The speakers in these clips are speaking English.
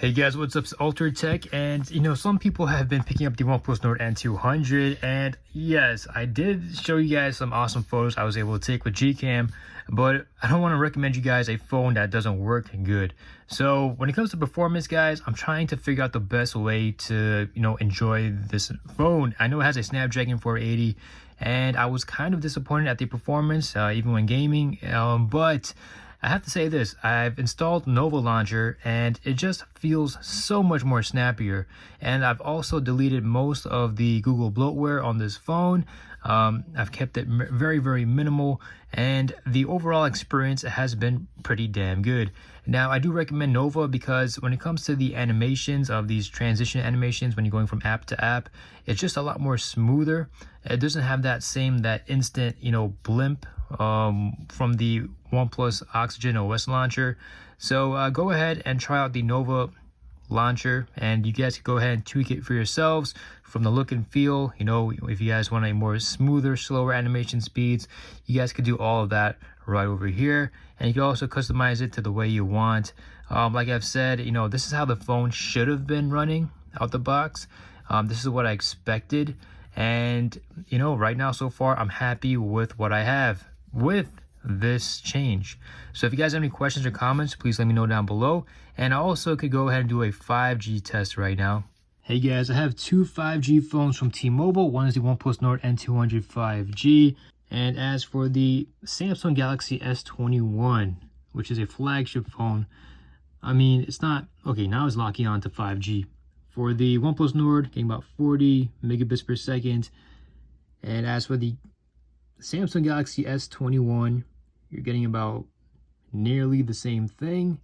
Hey guys, what's up? It's Altered Tech, and some people have been picking up the OnePlus Nord N200, and yes, I did show you guys some awesome photos I was able to take with Gcam, but I don't want to recommend you guys a phone that doesn't work good. So when it comes to performance, guys, I'm trying to figure out the best way to enjoy this phone. I know it has a Snapdragon 480, and I was kind of disappointed at the performance, even when gaming, but I have to say this, I've installed Nova Launcher and it just feels so much more snappier. And I've also deleted most of the Google bloatware on this phone. I've kept it very minimal, and the overall experience has been pretty damn good. Now, I do recommend Nova because when it comes to the animations of these transition animations, when you're going from app to app, it's just a lot more smoother. It doesn't have that instant, blimp from the OnePlus Oxygen OS launcher. So go ahead and try out the Nova launcher, and you guys can go ahead and tweak it for yourselves from the look and feel. If you guys want a more smoother, slower animation speeds, you guys could do all of that right over here, and you can also customize it to the way you want. Like I've said, this is how the phone should have been running out the box. This is what I expected, and right now so far I'm happy with what I have with this change. So if you guys have any questions or comments, please let me know down below, and I also could go ahead and do a 5G test right now. Hey guys, I have two 5G phones from T-Mobile. One is the OnePlus Nord N200 5G, and as for the Samsung Galaxy S21, which is a flagship phone, I mean, it's not okay. Now it's locking on to 5G. For the OnePlus Nord, getting about 40 megabits per second, and as for the Samsung Galaxy S21, you're getting about nearly the same thing.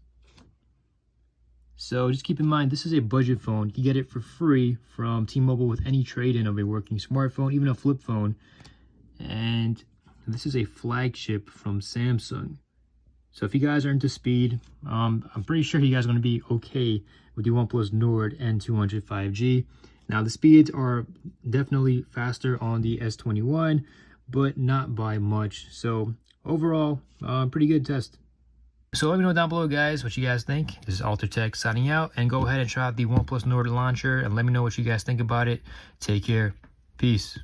So just keep in mind, this is a budget phone. You can get it for free from T-Mobile with any trade-in of a working smartphone, even a flip phone. And this is a flagship from Samsung. So if you guys are into speed, I'm pretty sure you guys are going to be okay with the OnePlus Nord N200 5G. Now the speeds are definitely faster on the S21, but not by much. So overall, pretty good test. So let me know down below, guys, what you guys think. This is Altered Tech signing out, and go ahead and try out the OnePlus Nord launcher and let me know what you guys think about it. Take care. Peace.